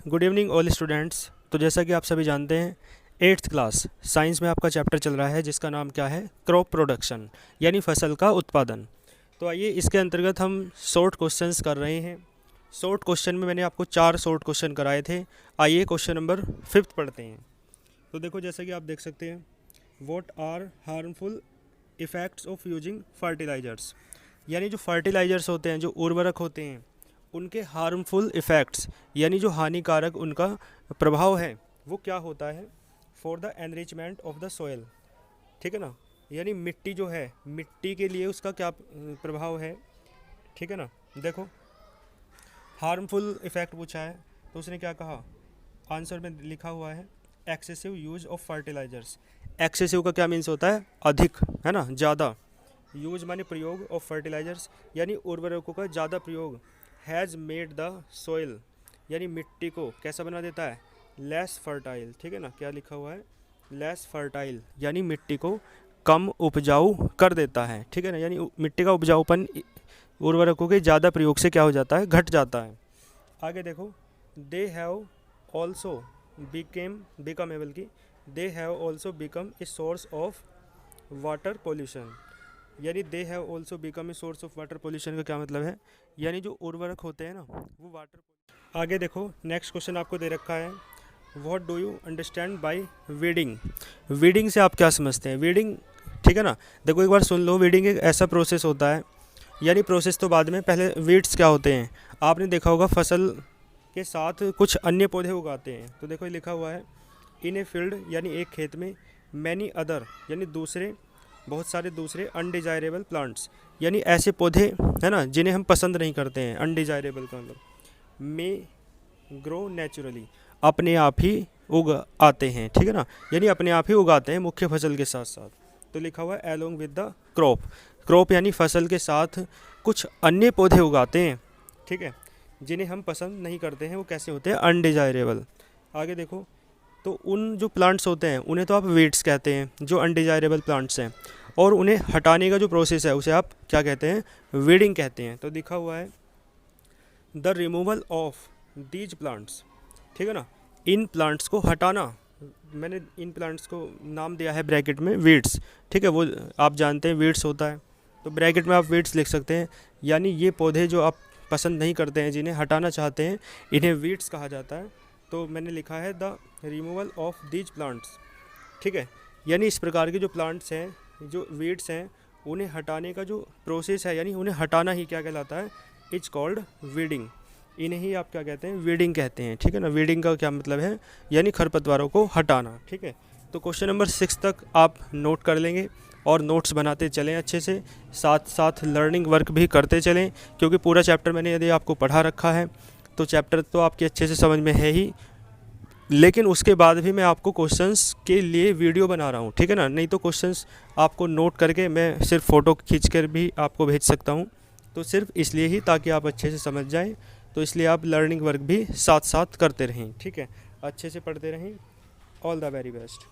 Good evening all students. तो जैसा कि आप सभी जानते हैं, 8th क्लास साइंस में आपका चैप्टर चल रहा है जिसका नाम क्या है, क्रॉप प्रोडक्शन यानी फसल का उत्पादन। तो आइए इसके अंतर्गत हम शॉर्ट क्वेश्चंस कर रहे हैं। शॉर्ट क्वेश्चन में मैंने आपको 4 शॉर्ट क्वेश्चन कराए थे। आइए क्वेश्चन नंबर 5 पढ़ते हैं। तो देखो, जैसा कि आप देख सकते हैं, what are harmful effects of using fertilisers, यानी जो फर्टिलाइजर्स होते हैं, जो उर्वरक होते हैं, उनके हार्मफुल इफ़ेक्ट्स यानी जो हानिकारक उनका प्रभाव है वो क्या होता है for the enrichment of the soil. ठीक है ना, यानी मिट्टी जो है, मिट्टी के लिए उसका क्या प्रभाव है। ठीक है ना, देखो हार्मफुल इफ़ेक्ट पूछा है तो उसने क्या कहा, आंसर में लिखा हुआ है excessive use of fertilisers. Excessive का क्या मीन्स होता है, अधिक, है ना, ज़्यादा। यूज माने प्रयोग ऑफ फर्टिलाइजर्स यानी उर्वरकों का ज़्यादा प्रयोग। हैज़ मेड द सोइल यानी मिट्टी को कैसा बना देता है, लेस फर्टाइल। ठीक है ना, क्या लिखा हुआ है, लेस फर्टाइल यानी मिट्टी को कम उपजाऊ कर देता है। ठीक है ना, यानी मिट्टी का उपजाऊपन उर्वरकों के ज़्यादा प्रयोग से क्या हो जाता है, घट जाता है। आगे देखो, they have also become able की they have also become a source of water pollution, यानी they have also become a source of water pollution का क्या मतलब है, यानी जो उर्वरक होते हैं ना वो वाटर। आगे देखो, नेक्स्ट क्वेश्चन आपको दे रखा है, what do you understand by weeding. Weeding से आप क्या समझते हैं, वीडिंग। ठीक है ना, देखो एक बार सुन लो, वीडिंग एक ऐसा प्रोसेस होता है, यानी प्रोसेस तो बाद में, पहले वीड्स क्या होते हैं, आपने देखा होगा फसल के साथ कुछ अन्य पौधे उगाते हैं। तो देखो ये लिखा हुआ है, इन ए फील्ड यानी एक खेत में, मैनी अदर यानी दूसरे, बहुत सारे दूसरे, अनडिजायरेबल प्लांट्स यानी ऐसे पौधे, है ना, जिन्हें हम पसंद नहीं करते हैं। अनडिजायरेबल का मतलब मे ग्रो नेचुरली, अपने आप ही उग आते हैं। ठीक है ना, यानी अपने आप ही उगाते हैं मुख्य फसल के साथ साथ। तो लिखा हुआ है along with the crop, crop यानी फसल के साथ कुछ अन्य पौधे उगाते हैं। ठीक है, जिन्हें हम पसंद नहीं करते हैं, वो कैसे होते हैं, अनडिजायरेबल। आगे देखो, तो उन जो प्लांट्स होते हैं उन्हें तो आप वीड्स कहते हैं, जो अनडिजायरेबल प्लांट्स हैं, और उन्हें हटाने का जो प्रोसेस है उसे आप क्या कहते हैं, वीडिंग कहते हैं। तो लिखा हुआ है the removal of these plants. ठीक है ना, इन प्लांट्स को हटाना, मैंने इन प्लांट्स को नाम दिया है ब्रैकेट में वीड्स। ठीक है, वो आप जानते हैं वीड्स होता है, तो ब्रैकेट में आप वीड्स लिख सकते हैं। यानी ये पौधे जो आप पसंद नहीं करते हैं, जिन्हें हटाना चाहते हैं, इन्हें वीड्स कहा जाता है। तो मैंने लिखा है the removal of these plants. ठीक है, यानी इस प्रकार के जो प्लांट्स हैं, जो वीड्स हैं, उन्हें हटाने का जो प्रोसेस है, यानी उन्हें हटाना ही क्या कहलाता है, इट्स कॉल्ड वीडिंग। इन्हें ही आप क्या कहते हैं, वीडिंग कहते हैं। ठीक है ना, वीडिंग का क्या मतलब है, यानी खरपतवारों को हटाना। ठीक है, तो क्वेश्चन नंबर 6 तक आप नोट कर लेंगे और नोट्स बनाते चलें अच्छे से, साथ साथ लर्निंग वर्क भी करते चलें, क्योंकि पूरा चैप्टर मैंने यदि आपको पढ़ा रखा है तो चैप्टर तो आपके अच्छे से समझ में है ही, लेकिन उसके बाद भी मैं आपको क्वेश्चंस के लिए वीडियो बना रहा हूँ। ठीक है ना, नहीं तो क्वेश्चंस आपको नोट करके मैं सिर्फ फ़ोटो खींच कर भी आपको भेज सकता हूँ, तो सिर्फ इसलिए ही ताकि आप अच्छे से समझ जाएं। तो इसलिए आप लर्निंग वर्क भी साथ साथ करते रहें। ठीक है, अच्छे से पढ़ते रहें। All the very best.